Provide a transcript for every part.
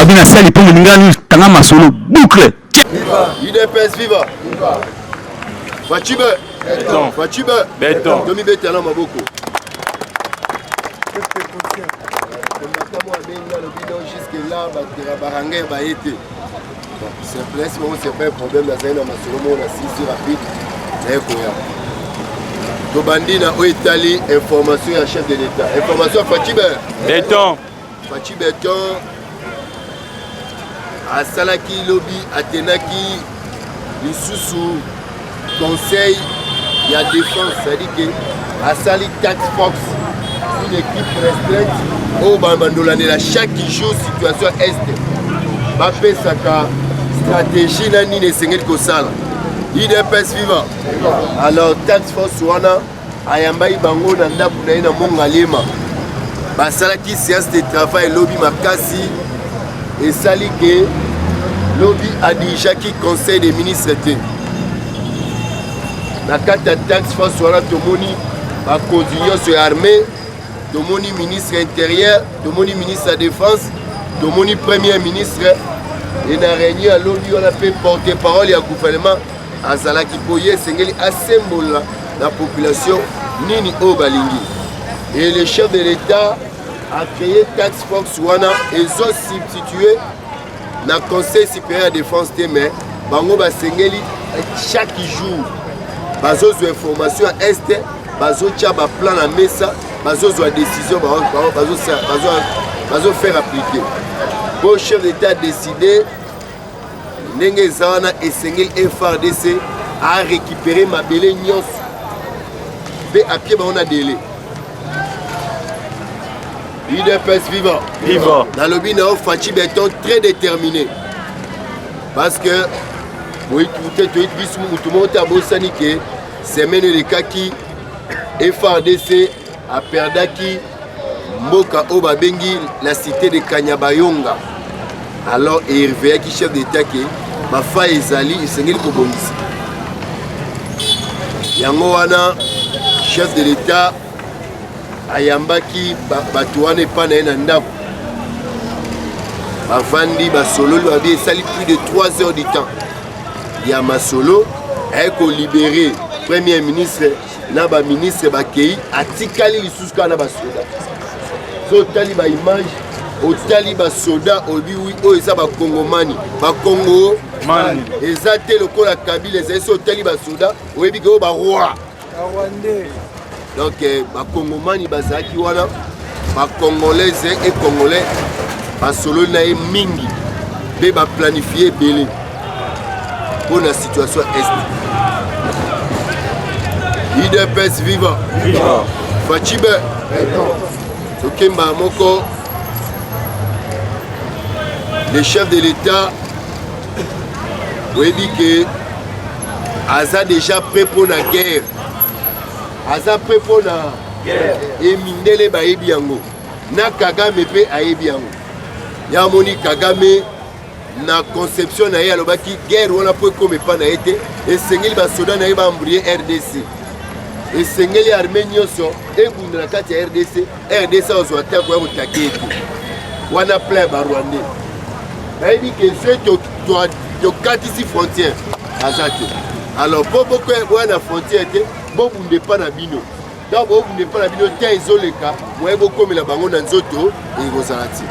Babina Sali pour Mungani, Tanga Masolo, boucle. Viva, IDPS viva. Fachibe, béton. Fachibe, béton. Domi Betana Maboko. Jusque là, Barangay va été. C'est pas un problème, dans un Masolo, on a 6 heures rapide. Tobandina, où est allé information à chef de l'État. Information à Fachibe. Béton. Fachibe, béton. À Salaki Lobby, à Tenaki, Lisusu, Conseil, il y a défense, c'est-à-dire que à Sali Tax Fox, une équipe restreinte au Bambandolanela, chaque jour, situation est. Bapé Saka, stratégie, Nani, les Sengel Kosala. IDPS vivant. Alors, Tax Force, Wana, Ayambaï Bango, Nanda Pounaïna, Mongalema. Basalaki, séance de travail, Lobby Makasi. Et sali que lobby a déjà qui conseil des ministres était. La carte taxe force voilà tomoni a continué sur l'armée, tomoni ministre intérieur, tomoni ministre de la défense, tomoni premier ministre et na réunion à lobby on a fait porter parole à gouvernement à Zalaki Poye sengeli a symbole la population nini o balingi. Et le chef de l'État a créé Tax Force Wana et ont substitué dans le Conseil supérieur de défense mais bango basengeli chaque jour bazo zo information est bazo tia ba plan na mesa bazo zo décision bazo faire appliquer. Bon chef d'État a décidé ndenge zana esengeli FRDC a récupérer mabele nyonso be à pied on a délai. IDPS vivant. Vivant. Dans le bina Fachi Béton très déterminé. Parce que oui, tout le monde a bossé que semaine de kaki FRDC a perdaki Mboka Obabengi la cité de Kanyabayonga. Alors il revient qui chef d'État que ma fa ezali isengeli ko bongisa. Yango wana chef de l'État ayambaki batuane pa na ndako bavandi basolo babi esali plus de 3 heures du temps ya masolo ayeko libérer premier ministre na ba ministre bakei atikali lisusu kana basoda so tali ba image otali basoda obi oui o eza ba kongomani ba kongo man eza te lokola kabila eza so tali basoda oyebi ke o ba roi rwandais. Donc, les Congolais, les Congolais et Congolais, solo na mingi, be ba planifier belé pour la situation est. IDPS vivant. Vivant. Fachibe. Sokemba Moko. Le chef de l'État, oui, dit que Aza déjà prêt pour la guerre. Aza prêt pour la guerre. Et Mindele ba ebiango. Na Kagame pe a ebiango. Yamoni Kagame na conception na yalobaki guerre wana po comme pas na été et sengeli ba soda na ba embrouiller RDC. Et sengeli armée nyoso e bunda na kati ya RDC ozo attaque wa mutaketi. Wana plein ba Rwandais. Il dit que ceux qui ont 4 frontières, alors pour beaucoup de frontières, bon vous ne pas na bino. Donc vous ne pas na bino, tiens isolé cas, vous avez beaucoup de bango dans zoto et vous arrêtez.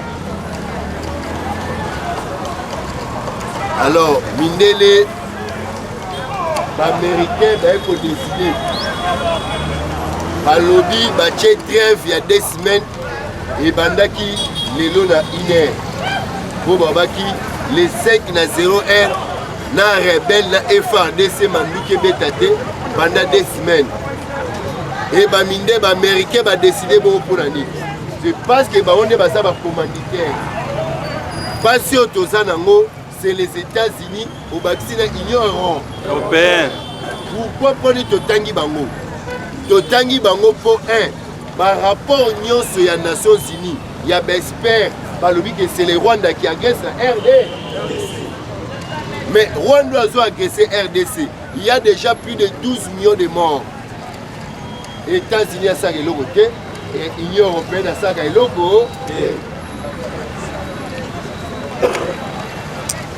Alors Mindele, l'Américain va être décidé. Par lobby, va trêve il y a 2 semaines et bandaki les lots na iner. Pour Babaki, les 5 na 0 R, na rebelle na FRDC Manduke Betate pendant 2 semaines. Et Baminde, Américain va décider pour l'année. C'est parce que on est basé par commanditaire. Pas si au Tozanango, c'est les États-Unis au vaccin Union européenne. Pourquoi prendre Totangi Bango? Totangi Bango pour 1. Par rapport aux Nations Unies, il y a Besper. Que c'est le Rwanda qui agresse la RDC. Mais Rwanda a agressé RDC. Il y a déjà plus de 12 millions de morts. Les États-Unis ont ça et l'Union européenne a ça et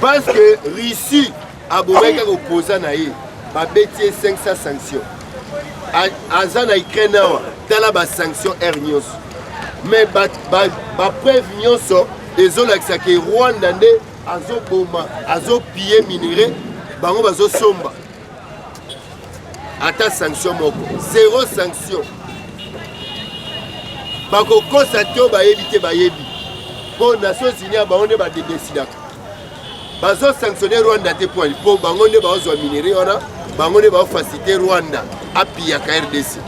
Parce que Russie a besoin opposant na ye ba bêtier 500 sanctions. Azana Ukraine dans la sanction hernios. Mais ba preuve nyonso ezolakisa ke Rwanda nde azoboma azopiller minerai bango bazosomba. Ata sanction moko, zéro sanction. Bako konstato bayebi te bayebi. Pour Nations Unies bango nde ba décider. Bazo sanctionner Rwanda te point pour bango nde bazwa minerai wana, bango nde ba faciliter Rwanda api ya RDC.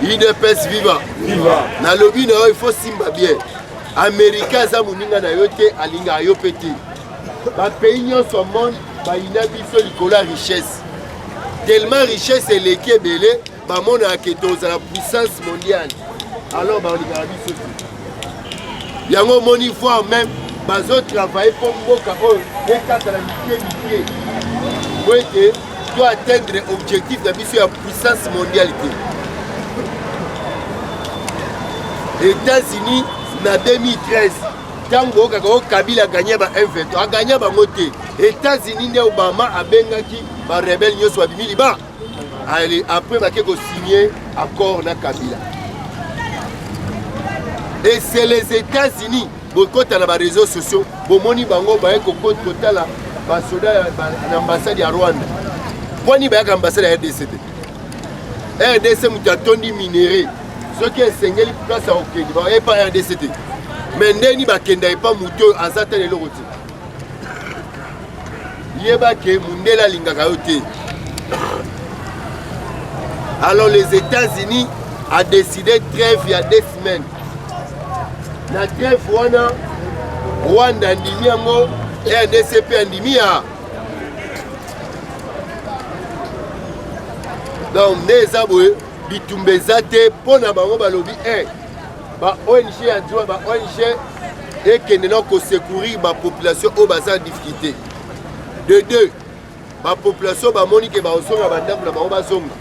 UDPS viva. Na lobby il faut simba bien. Américain za muninga na yote alinga yo pété. Ba pays nyonso monde ba ina biso likola richesse. Tellement richesse eleki belé ba mona keto za la puissance mondiale. Alors ba linga biso. Yango moni fois même bazo travailler pour mboka o et kata la mitié. Pour que tu atteindre objectif de biso ya puissance mondialité. États-Unis en 2013, quand Kabila a gagné ba M23, a gagné ba moté. États-Unis et Obama a bengaki ba rebelle nyo soit bimili ba. Allez après ba keko signé accord na Kabila. Et c'est les États-Unis beaucoup dans les réseaux sociaux, bomoni bango ba eko kota la ba soda l'ambassade ya Rwanda. Poni ba ambassade ya RDC. RDC mutatondi minerai. Ce qui est sengeli place à Okedi, il n'y a pas RDCT. Mais il n'y a pas mouton à Zatan et l'autre. Il n'y a pas que Mundela Lingakaote. Alors les États-Unis ont décidé de trêve il y a 2 semaines. La trêve Rwanda Ndimiamo et RDCP Ndimia. Donc, les aboués. Bitumbeza te pona bango balobi ba ONG adjoint ba ONG et que nous ko secourir ba population au bazar difficulté. De 2 ba population ba moni ke ba osonga bandako na bango bazonga.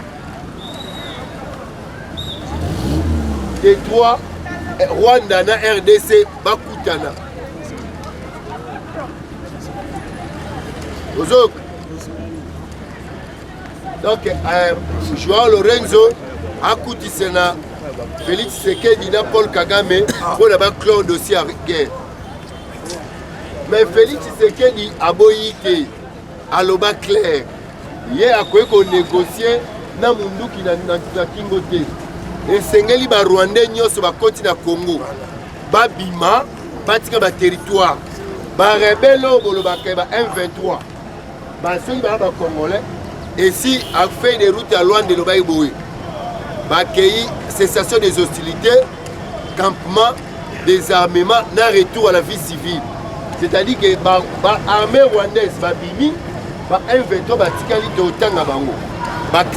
De 3 Rwanda na RDC bakutana. Ozok. Donc Joao Lorenzo Akuti Sena, Félix Tshisekedi na Paul Kagame pour la clore dossier avec guerre. Mais Félix Tshisekedi a boyité à l'oba clair. Hier a quoi qu'on négocier na mundu qui na kingote. Et Sengeli ba Rwandais nyos ba continent Congo. Ba bima, batika ba territoire. Ba rebello bolo ba M23. Ba ceux ba Congolais. Et si a fait des routes à loin de l'Obaïboui. Accueilli cessation des hostilités, campement, désarmement, n'a retour à la vie civile. C'est-à-dire que l'armée rwandaise, Bimi, M23, Batikali, Totanga Bango.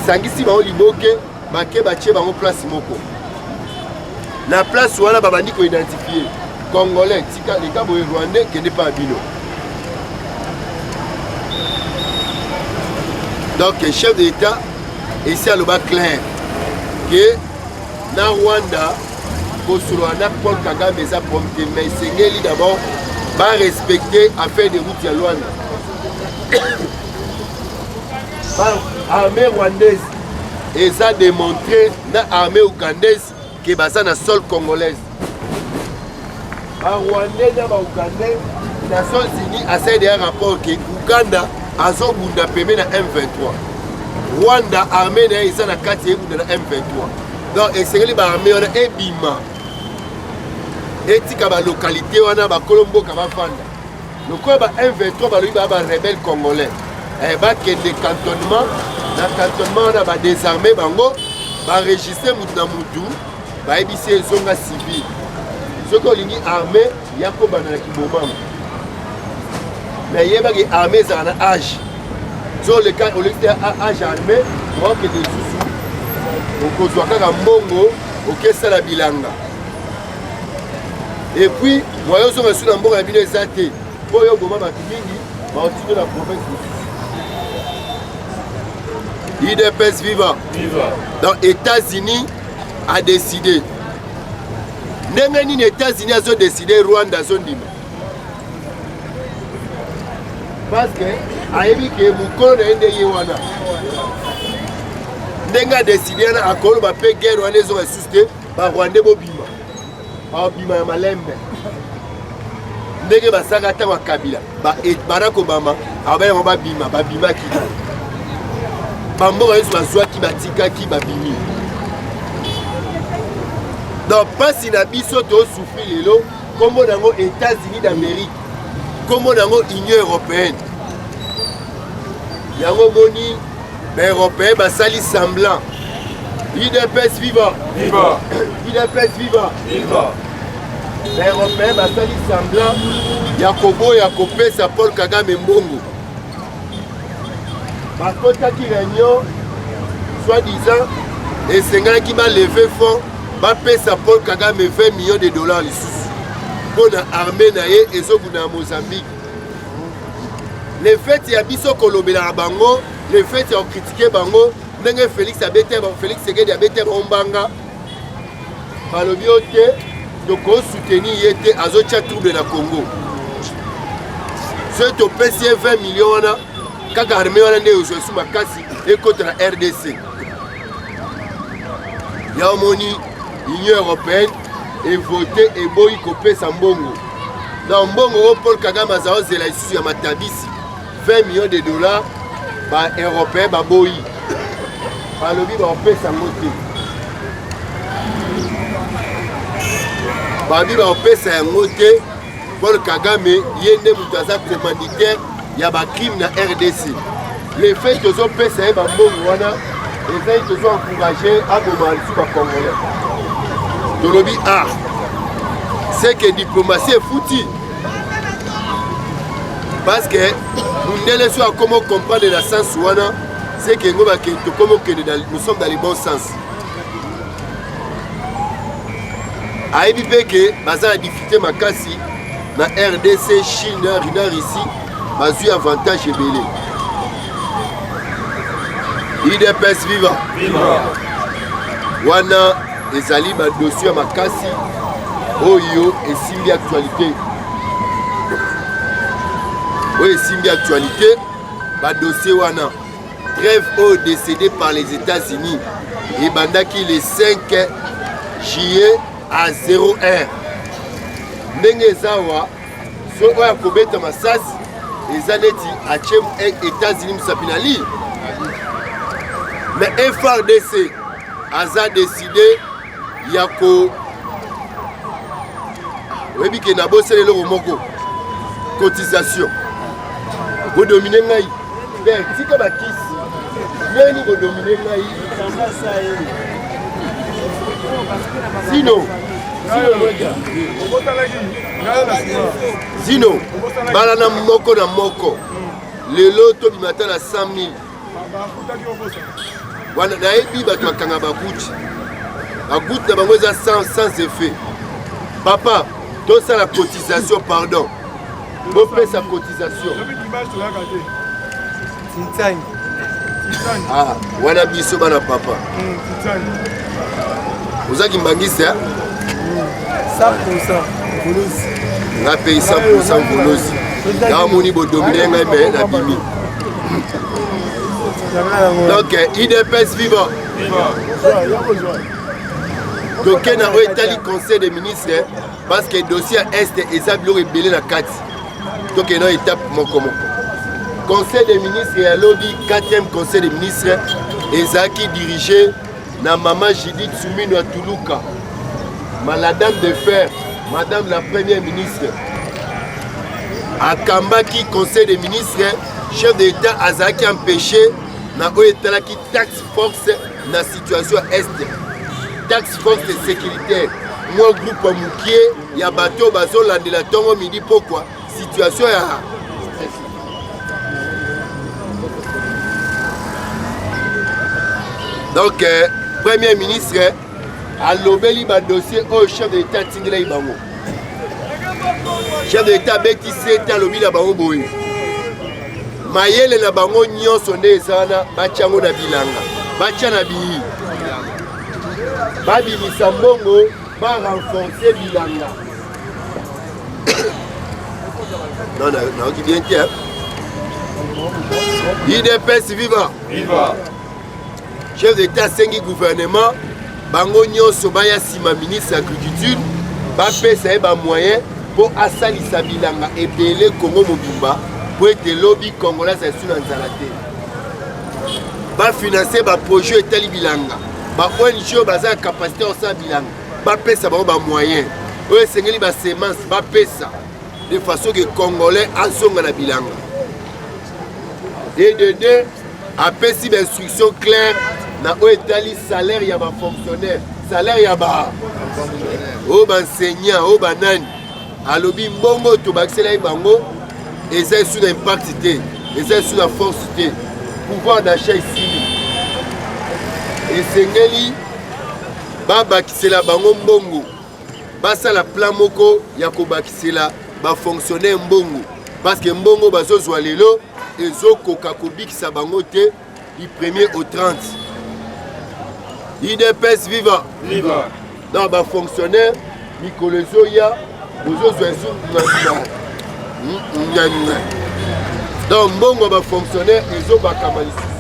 Sangisi Bango Liboke, Baké Baché Bango place Moko. La place où on a Babandi qu'on identifié, Congolais, les Cabo Rwandais, qui n'est pas à Bino. Donc, le chef d'État, ici à l'Oba clair. Que na Rwanda pour Paul Kagame les a prompté mais Sengeli d'abord va respecter affaire de route à Rwanda. L'armée rwandaise et ça démontré na armée ougandaise que basa na sol congolaise. Rwandais na Ougandais Nations Unies a fait des rapports que Ouganda a son bunda pemé na M23. Rwanda armée na isa na kati de la M23. Donc esengeli ba armée wana ebima. Etika ba localité wana ba Colombo ka ba fanda. Lokola ba M23 ba lui ba rebelle congolais. Eh ba que des cantonnements, na cantonnement na ba désarmé bango, ba registré mutu na mutu, ba ebisi zonga civil. Ce que lingi armée yako bana ki bomam. Mais yeba ki armée za na âge. Sur le cas où l'État a armé, on a des sous-sous. On a des mbongo, on a bilanga. Et puis, moi, je suis sur l'embon à Bile Zate. Pour yo goma makingi, on continue la province. IDPS viva. Donc, les États-Unis a décidé ndenge nini États-Unis azo décider Rwanda zondima parce que ayebi ke mukolo na ende ye wana ndenge a décider na akolo ba pe guerre wana ezo ressusciter ba Rwanda bobima abima ya malembe ndenge basaka ta Kabila ba Barack Obama abaya mo babima ki bambo yesu bazwaki batikaki babimi. Donc pasi na biso to souffrir lelo kombo nango États-Unis d'Amérique kombo nango Union européenne yango boni ba européen basali semblant UDPS viva viva UDPS viva viva ba européen basali semblant ya koboya kopesa Paul Kagame mbongo bakotaki réunion soi-disant esengaki baleve fond bapesa Paul Kagame 20 millions de dollars lisusu mpona armée na ye ezokuna na Mozambique. Le fait ya biso kolobelaka bango, le fait ya okritike bango ndenge Félix Tshisekedi abete bombanga balobi o te tokosoutenir ye te azotia trouble na Congo. Soki topesi ye 20 millions wana kaka armée wana nde ezosu makasi ekota na RDC ya omoni Union européenne et voté et boyi kopesa mbongo. Dans mbongo Paul Kagame azozela isusu ya matabisi 20 millions de dollars ba européen ba boyi. Balobi ba opesa ngote. Babi ba opesa ngote Paul Kagame yende mutaza commanditaire ya ba crime na RDC. Les faits que zo pesa ba mbongo wana ezali tozo encourager aboma lisu ba congolais. Tolobi ah c'est que diplomatie est foutue parce que nous soit comment comprendre la sens wana c'est que nous sommes dans le bon sens. Aibi peke baza difficulté makasi na RDC Chine na Russie bazu avantage ebele. IDPS viva viva wana ezali ba dossier makasi oyo esimbi actualité oyo esimbi actualité ba dossier wana trêve au décédé par les États-Unis et bandaki le 5 juillet à 0h ndenge zawa so oya kobeta masasi eza neti achem États-Unis musapinali mais FARDC aza décidé yako webi ke na bosele lo moko cotisation bo dominer ngai ben tika bakisi nani bo dominer ngai Zino bala na moko lelo to bimata na 100 000 wana na ebi bato bakanga bakuti bakuti na bango eza sans effet. Papa to ça la cotisation pardon bo pesa cotisation ah wana biso bana papa ozaki mbangisi ya 100% volosi nga paye 100% volosi na moni bo dominer ngai me na bimi. Donc IDPS vivant donc na etali conseil des ministres parce que dossier est ezabilo rebelle na kati donc na étape moko conseil des ministres et lobby 4e conseil des ministres ezaki dirigé na maman Judith Suminwa à Tuluka la dame de fer madame la première ministre akambaki conseil des ministres chef d'état azaki empêché na oetalaki tax force na situation est tax force sécuritaire moi groupe mukie ya bato bazolandela tongo midi pourquoi situation ya donc premier ministre alobeli ba dossier au chef d'état tingela ibango chef d'état beti seta alobi na bango boye mayele na bango nyonso nde ezana batiango na bilanga batia na biyi babimisa mbongo va renforcer bilanga. Non, non, qui vient tiens. IDPS viva. Viva. Chef d'État 5 gouvernement, bango nyonso baya sima ministre agriculture, ba pesa ba moyen pour asalisa bilanga ebele Congo mobimba pour être lobby congolais sur nzalate. Ba financer ba projet etali bilanga. Ba ONG baza capacité au sa bilanga. Ba pesa ba moyen. Oyo sengeli ba semence ba pesa de façon que congolais azonga na bilanga. Et de deux, après si instruction claire na etali salaire ya ba fonctionnaire, salaire ya ba o ba enseignant, o ba nani alobi mbongo to bakisela bango eza sous impact té, eza sous la force té, pouvoir d'achat ici. Et sengeli ba bakisela bango mbongo. Basa la plan moko ya ko bakisela ba fonctionnaire mbongo parce que mbongo bazozwa lelo ezokoka kobikisa bango te du 1er au 30. IDPS viva. Viva. Non, ba fonctionnaire Mikolo Zoya bozozwa donc mbongo ba fonctionnaire ezobakama lisusu.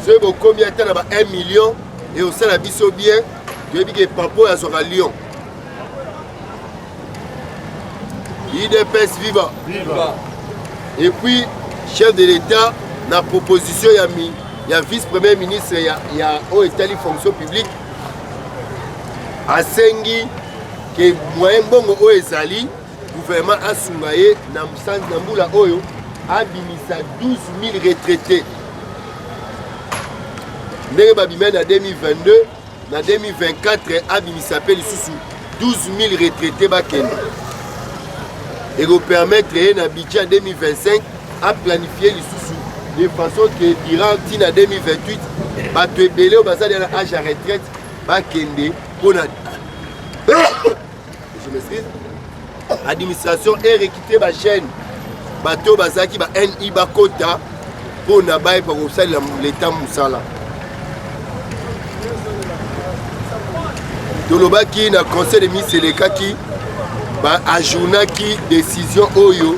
Ce bo combien de temps ba 1 million et au sala biso bien de que papo ya soka Lyon. IDPS viva. Viva. Et puis chef de l'État na proposition ya vice-premier ministre ya o etali fonction publique asengi que moyen bongo o ezali gouvernement asunga ye na musanzi na mbula oyo abimisa 12 000 retraités ndenge babimé na 2022 na 2024 abimisa pe lisusu 12 000 retraités bakende et vous permettre na budget 2025 à planifier les sous de façon que durant 2028 bato ebele o baza na âge à retraite bakende pona je m'excuse administration et réquité ba chaîne bato bazaki ba NI bakota pona baye pa kosalela l'état musala tolobaki na conseil de ministre elekaki ba ajournaki décision oyo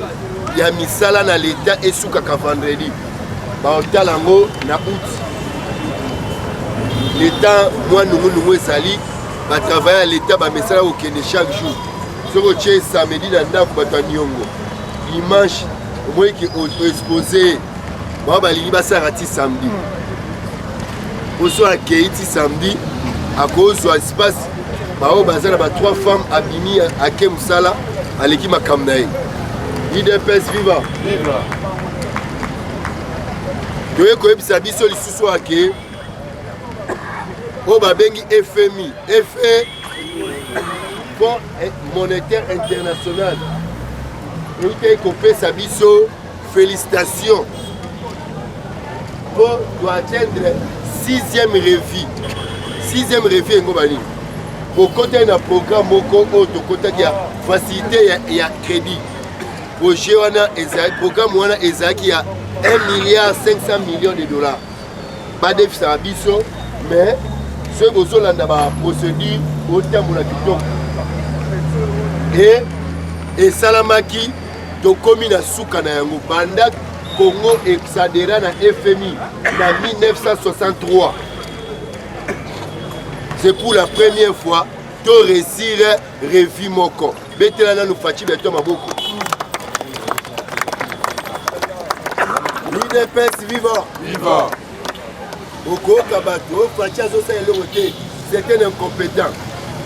ya misala na l'état esukaka vendredi ba otalango na août l'état moi nungu ezali ba travailler à l'état ba misala okende chaque jour soko tie samedi na ndako bato nyongo dimanche moi qui exposé ba balingi basara ti samedi oso akei ti samedi akozwa espace bao bazala ba 3 femmes abimi ake musala aleki makambo na ye. IDPS viva. Viva. Toye koyebisa biso lisusu ake o babengi FMI Fonds monétaire international oite kopesa biso félicitations pour doit atteindre 6e revue. 6e revue ngo bani pour côté un programme moko auto côté qui a facilité ya crédit projet wana ezaki programme wana ezaki ya 1,5 milliard de dollars pas de fisa biso mais ce bozo landa ba procédure otambola kitoko et salamaki to komi na suka na yango banda Congo exadera na FMI na 1963. C'est pour la première fois que réussir Révi Moko. Betela nous fati beto maboko. l'IDPS vivant. Viva. Oko kabato fati azosa elote. C'est un incompétent.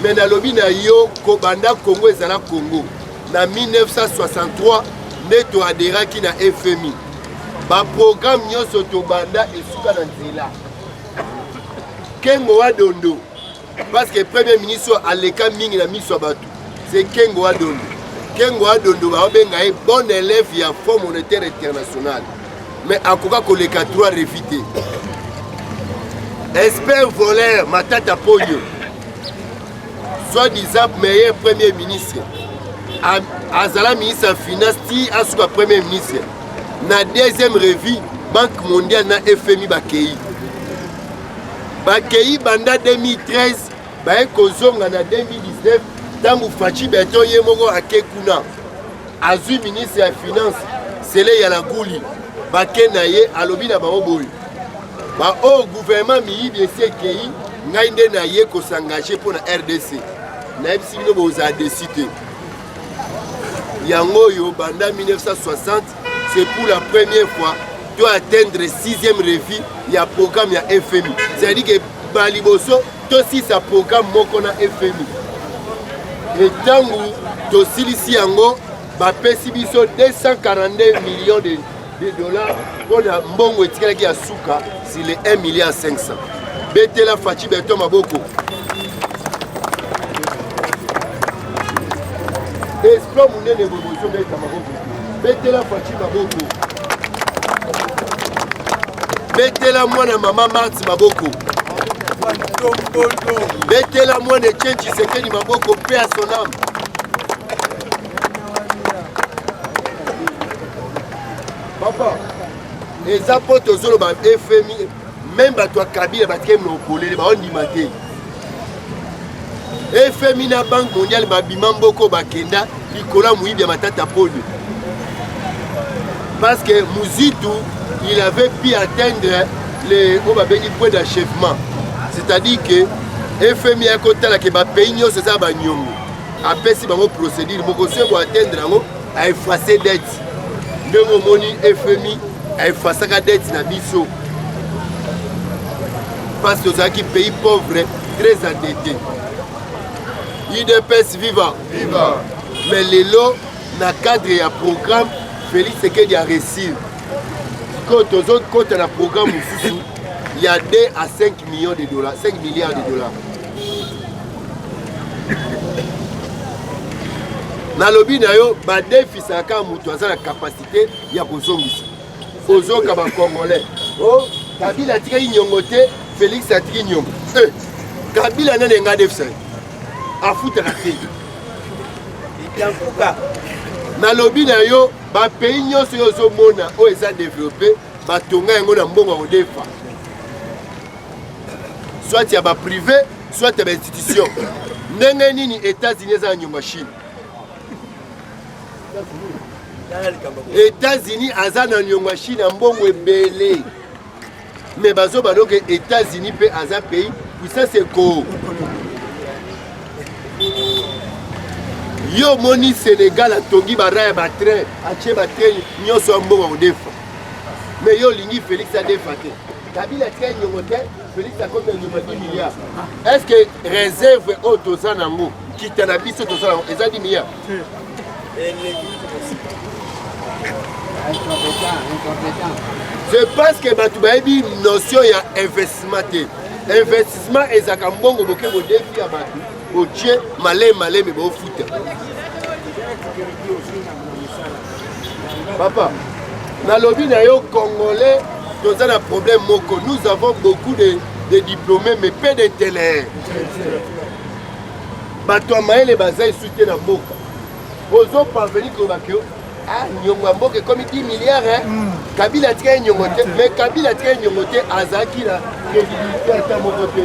Mais na lobi na yo kobanda Congo ezala Congo. Na 1963 neto aderaki na FMI. Ba programme nyonso to banda esuka na nzela. Kengo wa dondo. Parce que le premier ministre aleka mingi na miso batu. C'est Kengo wa dondo. Kengo wa dondo ba benga e bon élève ya Fonds monétaire international. Mais akoka koleka 3 révité. Expert voleur Matata Ponyo. Soit-disant meilleur premier ministre. Azala ministre de finance ti asuka premier ministre. Na deuxième revue Banque mondiale na FMI bakei. Bakei banda 2013 baye kozonga na 2019 tangu Fachi Beton ye moko akekuna azui ministre ya finance sele ya la guli bake na ye alobi na bango boyo ba o gouvernement miyibi esi ekei ngai nde na ye kosangaje mpo na RDC nayebisi bino boza décide yango oyo banda 1960 c'est pour la première fois doit atteindre 6e revue ya programme ya FMI c'est-à-dire que baliboso to si sa programme moko na FMI etangu tosilisi yango bapesi biso 242 millions de dollars pour la mbongo etikalaki ya suka sur les 1,5 milliard. Betela Fachi Beton maboko espoir munene bobozo beta maboko betela Fachi maboko betela mwana mama Marthe maboko betela mwana Etienne Tshisekedi maboko paix à son âme. Papa eza po tozoloba FMI même bato ya Kabila batikemi na okolele baondima te FMI na Banque mondiale babima mboko bakenda likolo moyibi ya matata pole parce que Muzitu il avait pu atteindre les points d'achèvement, c'est-à-dire que FMI a kotala ke ba pays nyonso eza banyongo apesi bango procédure mokosi ko atteindre yango a effacer dette ndenge moni FMI a effacé dette na biso parce que c'est un pays pauvre très endetté. IDPS viva mais les lots na cadre ya programme Félix Tshisekedi a réussi quand aux autres côtés dans le programme il y a 2 à 5 millions de dollars 5 milliards de dollars na lobi na yo ba défi aka mutu aza na capacité ya kozongisa ozoka ba congolais oh Kabila tika nyongo te Félix atiki nyongo Kabila nane nga défi afuta na te na lobi na yo ba pays nyonso yo zomona o eza développé batonga yango na mbongo ya kodefa soit ya ba privé soit ya ba institution ndenge nini États-Unis eza nyongo Chine États-Unis aza na nyongo Chine mbongo ebele mais bazo ba donc États-Unis pe aza pays puissance éco yo moni Sénégal atongi baraya ba train ache ba train nyonso mbongo kodefa mais yo lingi Félix a defa te Kabila train nyongo te Félix a compte nyongo 10 milliards est-ce que réserve autoza nango kitana biso toza nango eza 10 milliards je pense que bato bayebi notion ya investissement te investissement ezaka mbongo boke bodefi ya bato botie maleme bofuta papa na lobi na yo congolais toza na problème moko nous avons beaucoup de diplômés mais peu d'intérêt bato ya mayele baza esute na mboka ozo parvenir kolobaka yo nyongo ya mboka ekomi 10 milliards Kabila atika ye nyongo te mais Kabila atika ye nyongo te azalaki na crédibilité ata moko te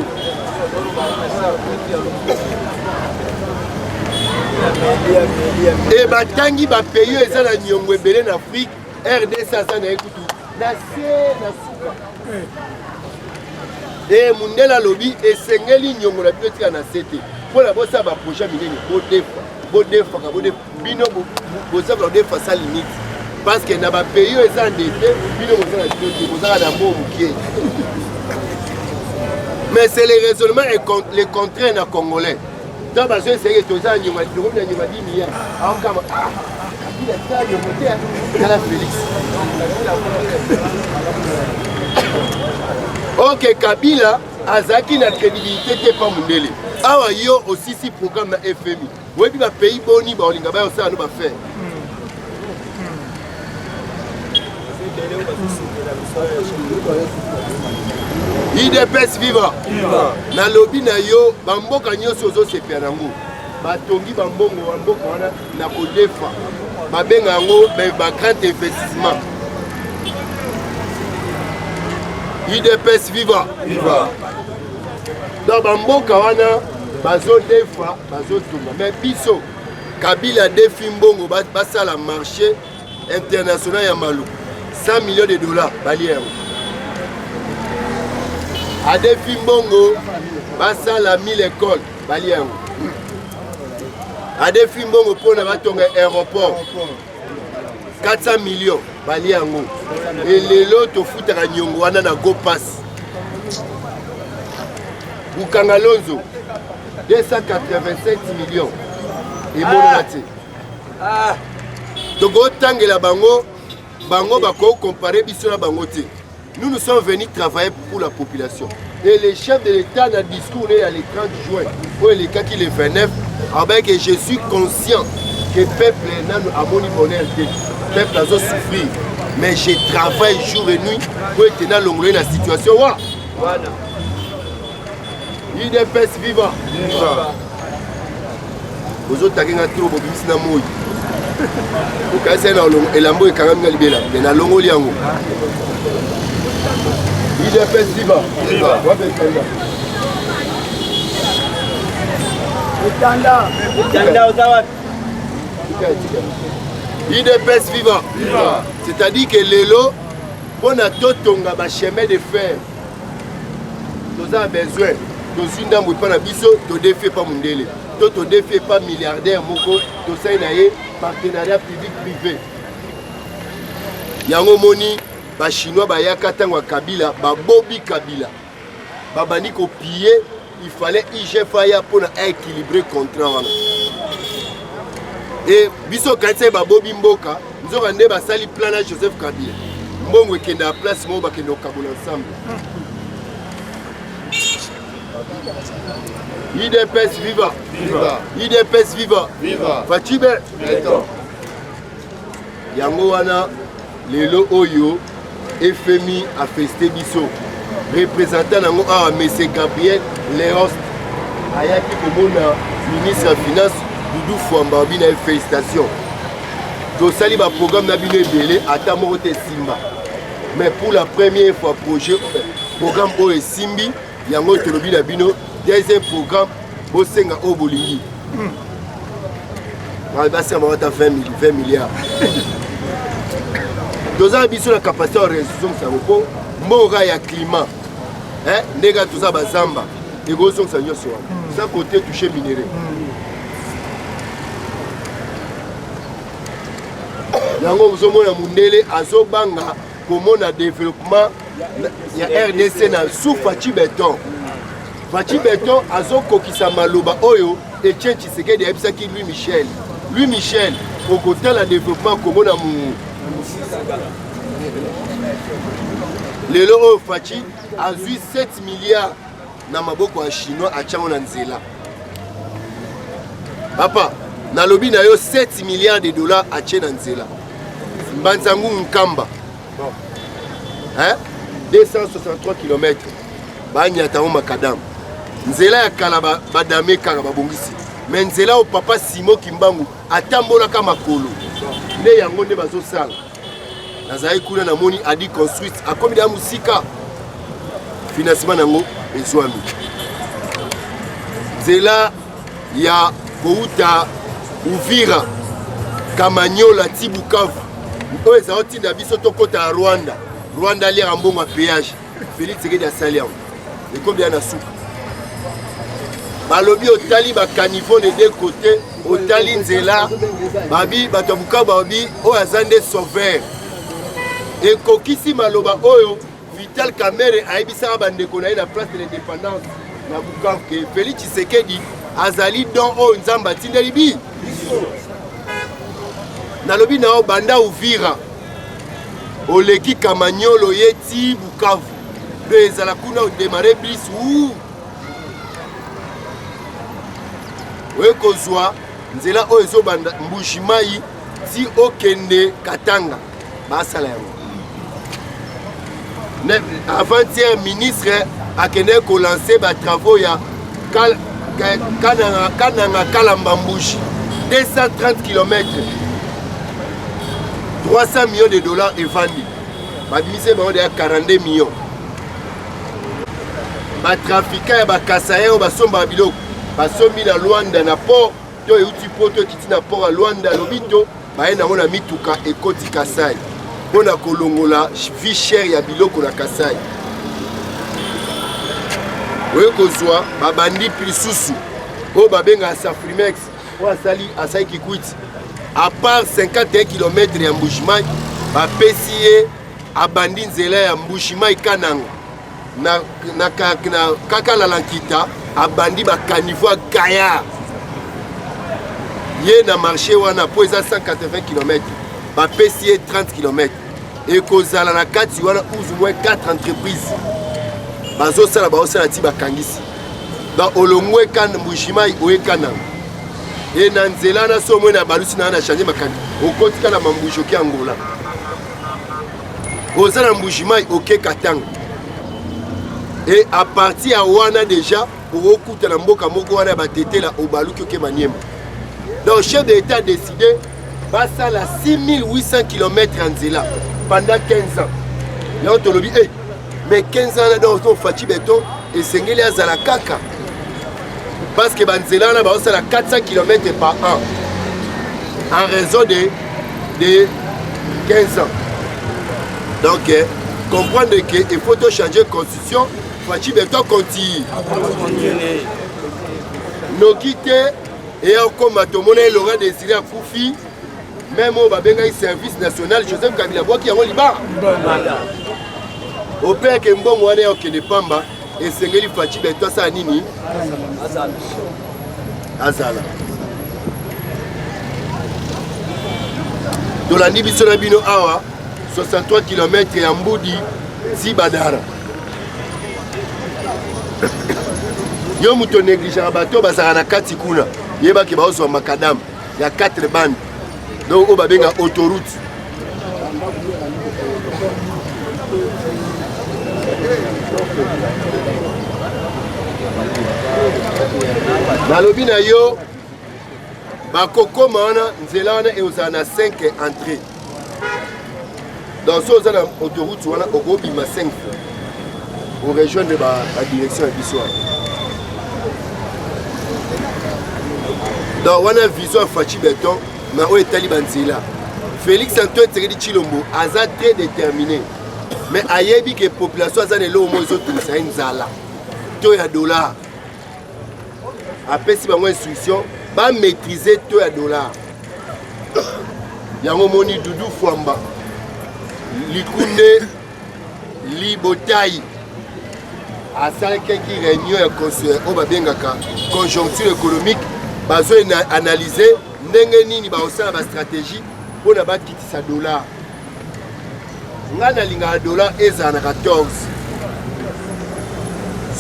e batangi bapeyi oyo eza na nyongo ebele na Afrique RDC aza na ye kutu na se na suka e mundele alobi esengeli nyongo na bino etika na se te mpona bosala baprojet minene bodefaka bino bozaka kodefa sa limite parce que na bapeyi oyo eza ndete bino bozala bino te bozaka na mbo mokie mais c'est le raisonnement et le contraire na congolais donc bazoi esenge toza na nyongo na nyongo 10 milliards aokama Kabila tika nyongo te tala Félix ok Kabila azalaki na crédibilité te pa mundele awa yo osisi programme na FMI oyebi bapeyi boni baolinga bayosala no bafaire IDPS viva na lobi na yo bamboka nyonso ozosepela nango batongi bambongo bamboka wana na kodefa babenga yango bagrand investissement IDPS viva donc bamboka wana bazo defa bazo tunga mais biso Kabila defi mbongo basa la marché international ya malu 100 millions de dollars balière a defi mbongo basa la 1000 écoles balière a defi mbongo pona batonga aéroport 400 millions balière et lelo to futaka nyongo wana na go pass Bukangalonzo 287 millions et monate. Donc autant que la bango bako comparé biso la bangote. Nous sommes venus travailler pour la population. Et les chefs de l'État dans le discours le 30 juin, pour les cas qui le 29, avec que je suis conscient que le peuple n'a à mon bonheur, le peuple a souffrir. Mais je travaille jour et nuit pour être dans la situation. IDPS viva. Vous autres, vous avez trop de moi. Vous avez un elambo et quand même libéla. Mais na longo liango. IDPS viva. Viva. IDPS viva. C'est-à-dire que l'élo, on a tout tonga ba chemin de fer. Nous avons besoin. Nous sommes pas na biso, to défait pas mondele. To défait pas milliardaire moko, to sai na ye partenariat public privé. Yango moni ba chinois ba yakata ngwa Kabila, ba bobi Kabila. Ba bani ko piller, il fallait IGFA pour équilibrer contrat wana. Et biso kanse ba bobi mboka, nous avons ndé ba sali plan na Joseph Kabila. Mbongo kenda place mo ba kendo kabula ensemble. IDPS viva. Viva. IDPS viva. Viva. Fachibe. Yango wana lelo oyo FMI a festé biso. Représentant nango a monsieur Gabriel Léos ayaki komona ministre de finance Doudou Fouamba bina félicitations. To sali ba programme na bino ebele ata moko te simba. Mais pour la première fois programme oyo simbi yango tolobi na bino deuxième programme bosenga o bolingi basi amata 20 milliards toza biso la capacité de résolution sango mboka ya climat ndega toza bazamba egozo sa nyoso sans côté toucher minéraux yango uzomona mundele azobanga komona développement ya RDC na sous Fachi Beton. Fachi Beton azokokisa maloba oyo Etienne Tshisekedi yebisaki Louis Michel au côté la développement komona mu lelo oyo Fachi azui 7 milliards na maboko ya chinois achango na nzela. Papa nalobi na yo 7 milliards de dollars ache na nzela. Mbanzangu Nkamba. 263 km. Banyata o makadam. Nzela ya kala badame kanga babongisi. Mais nzela o papa Simo Kimbangu atambola kama makolo. Ne yango nde bazo sala. Nazai kuna na moni adi construit akomi da musika. Financement nango ezwami. Nzela ya Kouta Uvira Kamanyola Tibukavu. Oyo ezao tinda biso tokota ya Rwanda. Rwanda lié en bon péage. Félix Tshisekedi a sali yango. Et combien na soupe. Balobi otali ba caniveau de deux côtés, otali nzela, babi batabuka babi o azande sauveur. Et kokisi maloba oyo Vital Kamerhe aibisa bandeko na na place de l'indépendance na Bukavu que Félix Tshisekedi azali don o nzamba tindeli bi. Nalobi na o banda Uvira. Oleki Kamanyolo yeti Bukavu. Bezala kuna démarrer bis ou wekozwa nzela oyo ezobanda Mbushimai ti okende Katanga basala yango. Avant-hier ministre akende ko lancer ba travaux ya Kananga Kalamba Mbushi 230 km 300 millions de dollars et vendu. Badmise ba de 42 millions. Ba trafiquants ba kasayen ba somba biloko basombi na Luanda na port to euti poto kiti na port à Luanda lobito baye na mona mituka ekoti Kasai pona kolongola vie chère ya biloko na Kasai oyo kozwa babandi plisusu oyo babenga Safrimex oyo asali kikwiti à part 51 km ya Mbushimai bapesi ye abandi nzela ya Mbushimai Kananga na kaka la lankita abandi bakanivo ya Gaya ye na marché wana po eza 180 km bapesi ye 30 km ekozala na kati wana uzu moins 4 entreprises bazosala baosala ti bakangisi donc olongwe kana Mbushimai oyekana e na nzela na so mwe na balusi na change makani okotika na mambusho ki Angola ozala Mbushimai oke Katanga et à partir à wana déjà pour okuta na mboka moko wana batete la obaluki oke Maniema. Donc le chef de l'État a décidé passe à la 6800 km en Nzela pendant 15 ans. Là on te le dit, mais 15 ans là on fait béton et c'est ngeli azala kaka. Parce que Banzela là on a 400 km par an en raison de 15 ans. Donc comprendre qu'il faut changer la constitution. Fachi Beto continue. Nous quitter et encore Matomona et Laurent Désiré à Koufi, même au Babenga service national, Joseph Kabila Bois qui a liba. Au père Kembo Mouane au Kenepamba et Sengeli Fachi Beto Sanini. Azala. Dans la Nibisona Bino Awa, 63 km et Mboudi, Zibadara. Yo muto négligera bateau bazara na kati kuna yeba ke baozo makadam ya 4 bandes donc o babenga autoroute balobi na yo bakokoma wana nzela wana eozala na 5 entrées donc so oza na autoroute wana okobima 5 fois au rejoindre la direction de Bissau. Donc, on a une vision de Fachi Beton, mais on est taliban là. Félix Antoine Tshisekedi Tshilombo a très déterminé. Mais ayebi que la population a été là au moins une zala. Tout est dollar. Après, si on a une instruction, va maîtriser tout est dollar. Il y a un moment Doudou Fouamba, Likunde, Libotaï. À ça qui réunion et conjoncture économique bazo analyser ndenge nini ba osala ba stratégie pour na ba kitisa dollar ngana linga dollar eza na 14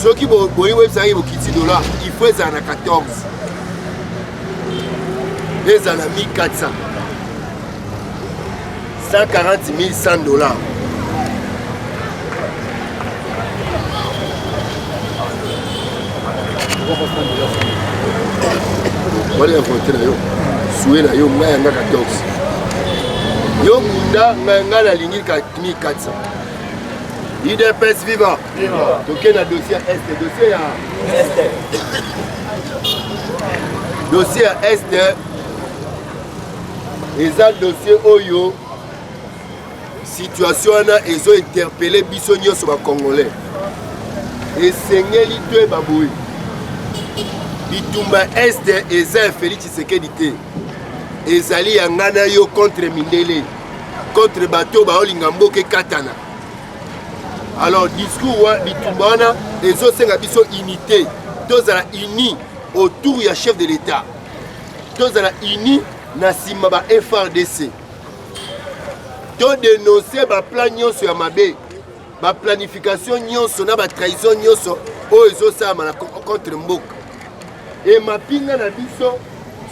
ceux qui boyi website bo kiti dollar il faut eza na 14 eza na 1400 140 100 dollars. Voilà un yo. Soué na yo ngaya nga 14. Yo munda nga la ligne 4400. IDPS viva. Donc na dossier est dossier à est. Dossier à est. Eza dossier oyo situation na ezo interpeller biso nyonso ba congolais. Et sengeli to baboui. Bitumba Est eza Félix Tshisekedi te. Ezali yangana yo contre Mindele, contre bateau baolinga mboke katana. Alors discours wa bitumba wana ezosenga biso unité. Tozala uni autour ya chef de l'État. Tozala uni na sima ba FRDC. To dénoncer ba plan nyonso ya mabe. Ba planification nyonso na ba trahison nyonso o ezosama contre mboka. Et ma pinga na biso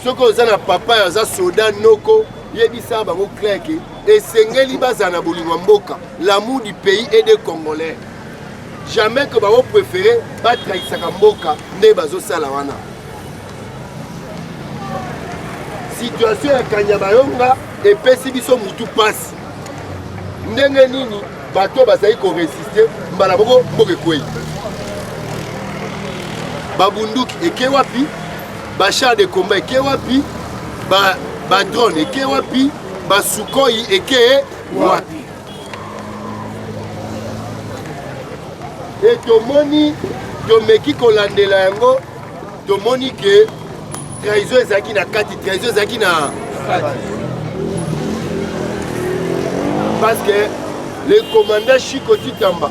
soko oza na papa ya za soda noko yebisa bango clair que esengeli baza na bolingo mboka l'amour du pays et des Congolais. Jamais que babo préféré ba trahisaka mboka nde bazo sala wana. Situation ya Kanyabayonga epesi biso mutu passe. Ndenge nini bato bazali ko résister mbala boko mboke kwei. babunduki eke wapi, bachar de combat eke wapi, badrone eke wapi, basukoi eke wapi. Et tomoni tomeki kolandela yango, tomoni ke trahison ezaki na kati, trahison ezaki na parce que le commandant Chikoti Tamba,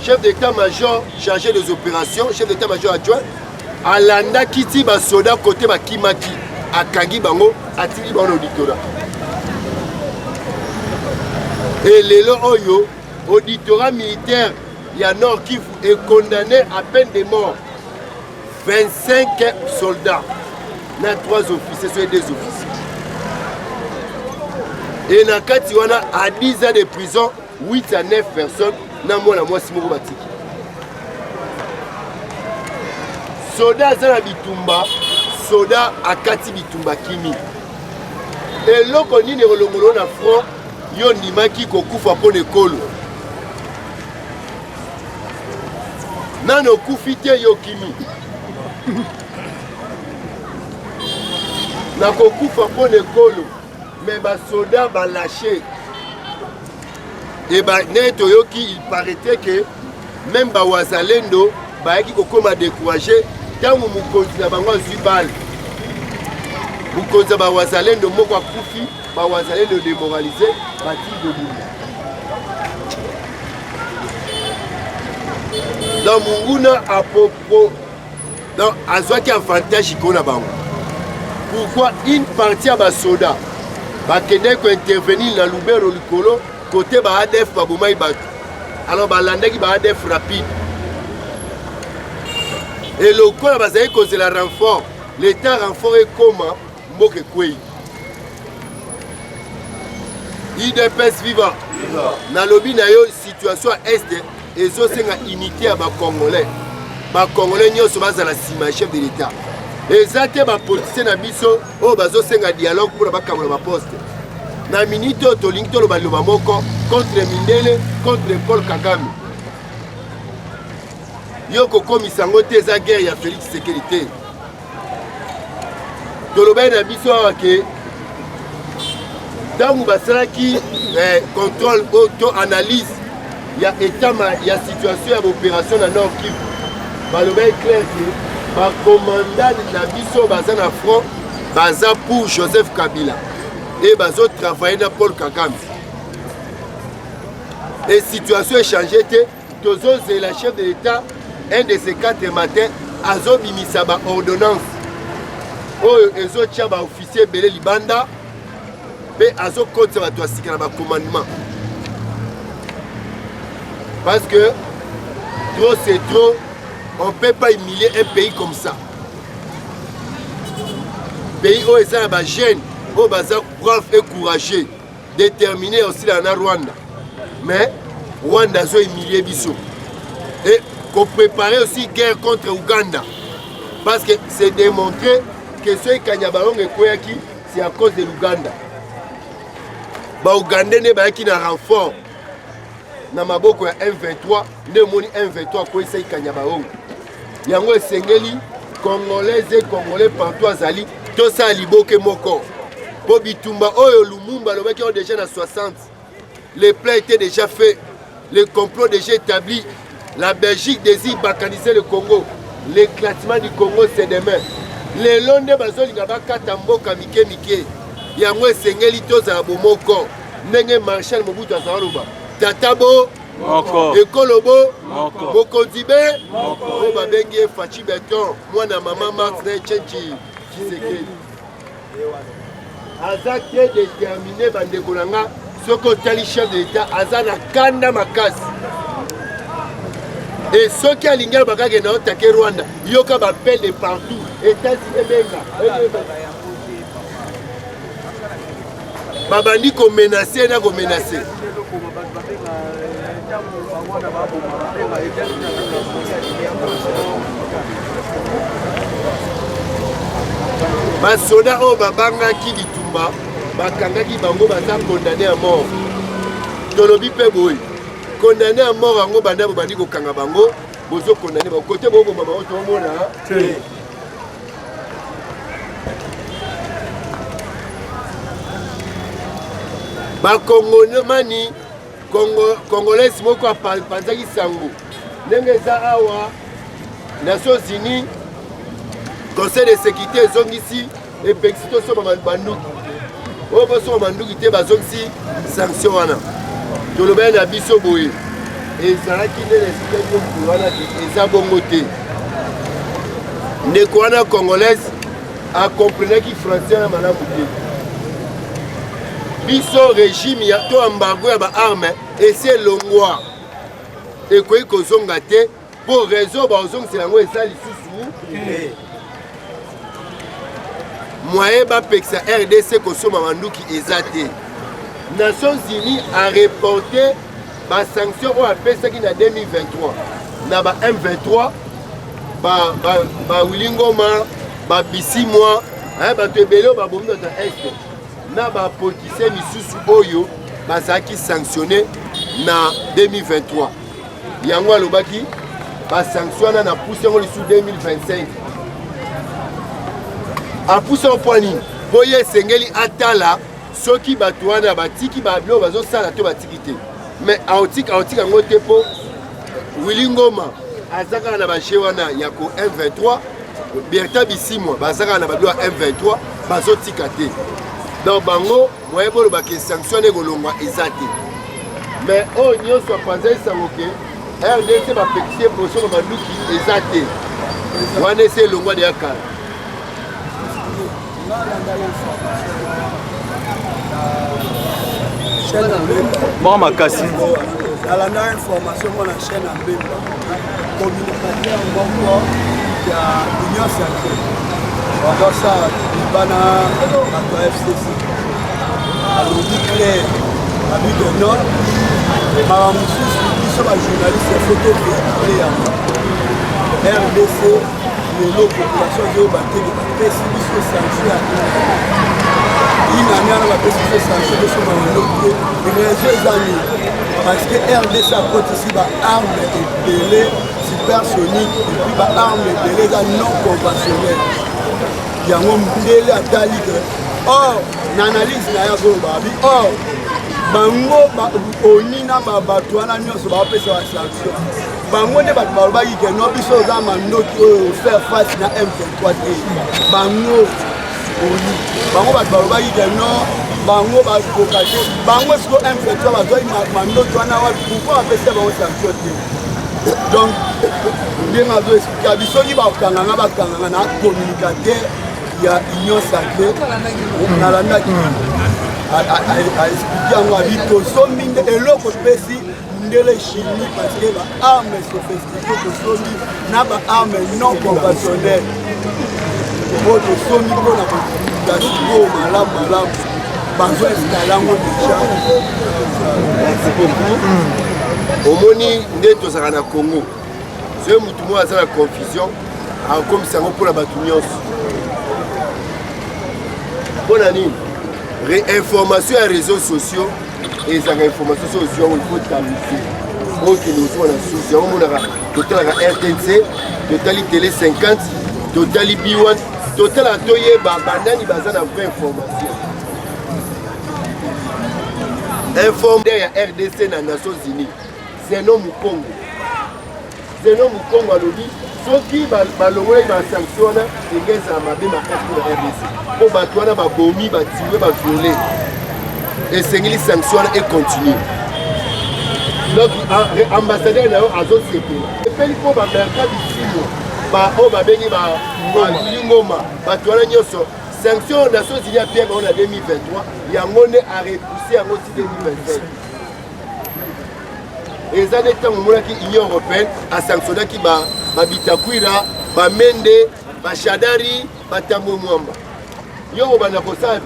chef d'état-major chargé des opérations, chef d'état-major adjoint, alanda kiti ba soda côté ba kimaki, akangi bango, atili bango auditorat. Et lelo oyo, auditorat militaire, il y a Nord Kivu est condamné à peine de mort. 25 soldats, na 3 officiers, ce sont 2 officiers. Et na kati wana à 10 ans de prison, 8 à 9 personnes, na moi Simoko Batiki. Soda zana bitumba, soda akati bitumba kimi. Et loko nini rolongolo na front, yo ndimaki kokufa po nekolo. Nano kufite yo kimi. Na kokufa po nekolo. Mais bas soda ba lâché. Et bah neto yoki il paraît que même ba wazalendo ba yaki kokoma décourager tant mukonzi na bango azwi balle. Mukonzi ba wazalendo moko akufi ba wazalendo démoralisé bati de boule. Dans Munguna à propos dans azwaki avantage ikona bango. Pourquoi une partie à basoda bakende ko intervenir na Lubero likolo côté ba ADF ba bomai ba alors ba landaki ba ADF rapide et le quoi bazali cause la renfort l'état renfort est comment mboke kwei IDPS vivant na lobby na yo situation est ezo senga unité à ba congolais nyoso bazala sima chef de l'état. Ezate ba politicien na biso o bazo senga dialogue pour ba kamola ba poste. Na minute to link to lo baloba moko contre Mindele, contre Paul Kagame. Yoko komisa ngote za guerre ya Félix Sécurité. Toloba na biso ke tangu basalaki contrôle auto analyse ya état ya situation ya opération na Nord Kivu. Baloba clair que ba commandant na biso baza na front baza pour Joseph Kabila et bazo travailler na Paul Kagame. Et situation est changée tozo c'est la chef de l'état un de ces 4 matins azo bimisa ba ordonnance oyo ezo tia ba officier belé libanda pe azo contre ba to sika na ba commandement parce que trop c'est trop. On ne peut pas humilier un pays comme ça. Pays où ils ont des jeunes, où ils sont braves et courageux, déterminés aussi dans le Rwanda. Mais Rwanda a humilié Bissou. Et qu'on préparait aussi guerre contre Ouganda. Parce que c'est démontré que ceux qui ont été c'est à cause de l'Ouganda. Les Ougandais ne sont pas renfort. Na maboko ya M23 nde moni M23 ko essaye kanyabaongo yango esengeli congolais et congolais partout azali to sa liboke moko po bitumba oyo Lumumba lobaki on déjà na 60 les plans étaient déjà faits le complot déjà établi la Belgique désire balkaniser le Congo l'éclatement du Congo c'est demain les londe bazolinga bakata mboka mike yango esengeli to za bomoko ndenge Marshal Mobutu azaloba Tatabo, Ekolobo, Mokondibe, Babengi, Fachi Beton, moi na maman Martin Tchenchi, Tshisekedi. Aza très déterminé, Bandekolanga, ce que le chef de l'État, Aza na kanda makasi. Et ceux qui ont l'ingé bagage na otake Rwanda, yoka bapel de partout, États-Unis benga. Babandi ko menacer na ko menacer. Basoda o babangaki bitumba bakangaki bango baza condamné à mort. Tolobi pe boy. Condamné à mort ango banda bandi ko kanga bango bozo condamné ba côté bobo mama oto mona ba Congolais Congolais moko apanzaki sango ndenge za awa Nations Unies Conseil de sécurité ezongisi epekisi toso banduki oyo boso banduki te bazongisi sanction wana tolobai na biso boye ezalaki nde na esika nyonso wana eza bongo te ndeko wana congolaise akomprenaki français na malamu te biso régime ya to embargo ya baarme esi elongwa ekoki kozonga te mpo réseau bazongisela yango eza lisusu moyen bapekisa RDC kosomba banduki eza te. Nations Unies a reporté basanction oyo apesaki na 2023 na ba M23 ba Wilingoma ba Bisimwa bato ebele oyo babomi na este na bapolitisien misusu oyo bazalaki sanctionné na 2023 yango alobaki basanction wana na pousse yango lisu 2025 apousse en point nini mpo ye esengeli atala soki bato wana batiki babilo bazosala to batiki te mais aotika yango te mpo Wilingoma aza kaka na bashe wana ya ko M23 Berta Bisimwa baza kaka na babilo ya M23 bazotika te donc bango moye bolobaka sanction ekolongwa eza te mais oyo nyonso apanza esango ke RDC bapekisi posoko banduki eza te wana esi elongwa deya kala Bon, Makassi. À la dernière information, on a chaîne en Bemba. Communicateur Moko, qui a l'Union Sacrée. On va ça, Libana, à FCC. À l'audit clair, à but de Nord. Madame Moussous, nous sommes journalistes et photographes. RDC, les populations de Baté, les PCB, sanctions. Il y a des sanctions de ce réseau amis parce que RDC a ici des armes épelées supersoniques et puis des armes épelées non conventionnelles. Il y a un modèle à Talique. Or, l'analyse n'a pas de or, bango onina babatwana nyonso bapesa sanction. Bango ne batba ke no biso za mandoki faire face na M23 te. Bango bango bato balobaki ke non bango bakoka te bango siko M23 bazwaki mandoto wana wapi pourkoi bapesa bango sanction te donc ndenge azoexplika bisoki bakanganga na communicateur ya union sacrée nalandaki aexplike yango abi tosombi nde eloko pesi ndele chimie parce que baarme sophistiqué tosombi na baarme non conventionnelle oyo tosombi mpona kogasio malamu bazo installe yango deja. Merci beaucoup. Omoni nde tozalaka na Congo soki mutu moko aza na confusion akomisa yango mpona bato nyonso mpona nini information ya réseaux sociaux ezalaka information so ozwi yango ifo tamisi oyo kende ozwa na source yango monaka totalaka RTNC totali télé 50 totali B1 totalaka toyeba banani baza na vraie information informé ya RDC na Nations Unies Zeno Mukongo alobi soki balongolaki basanction wana engezala mabe makasi mpona RDC mpo bato wana babomi batiwe baviole esengeli sanction wana econtinue donc ambassadeur na yo azosepela epeli mpo bamerka bisimwa oyo babengi Wilingoma bato wana nyonso sanction Nations Unies apia bango na 2023 yango nde arepousse yango ti 2025 eza nde ntango omonaki union européenne asanctionnaki babitakwira bamende bashadari batambo mwamba yo obanda kosala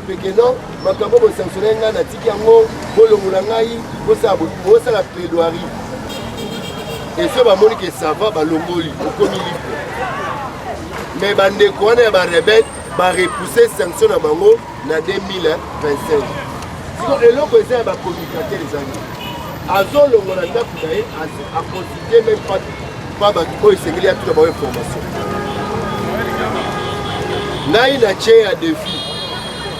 pekeno makambo bosanctionne ngai natiki yango bolongola ngai bosala plaidoirie eso bamoni ke sava balongoli okomi libre mais bandeko wana ya barebele barepousse sanction na bango na 2025 siko eloko eza ya bacommunicateur ezangi azolongola ndako na ye aconsidere même pas pas bato esengeli atuka bao information ngai na tie ya défi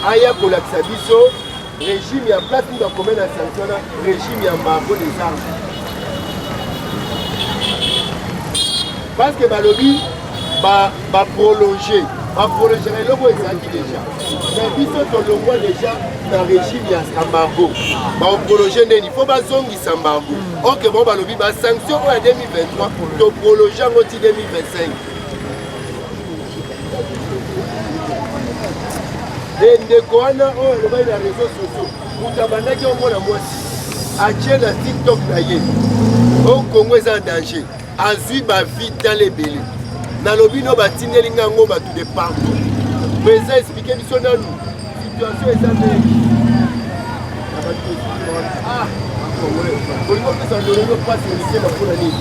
aya kolakisa biso régime ya place ni bakome na sanction na régime ya embargo des armes parce que balobi baprolonger eloko ezalaki déjà mais biso tolongwa déjà na régime ya embargo baprolonger ndeni fo bazongisa embargo ok bon balobi basanction oyo ya 2023 toprologe yango ti 2025 ndeko wana oyo elobaki na réseau sociaux moto abandaki omona mwasi atie na tiktok na ye oyo kongo eza en danger azwi bavitale ebele nalobi no batindeli ngango bato de partout mais eza explike biso nanu situation eza ndenge olingo pesa ndolongo mpasi elikema mpona nini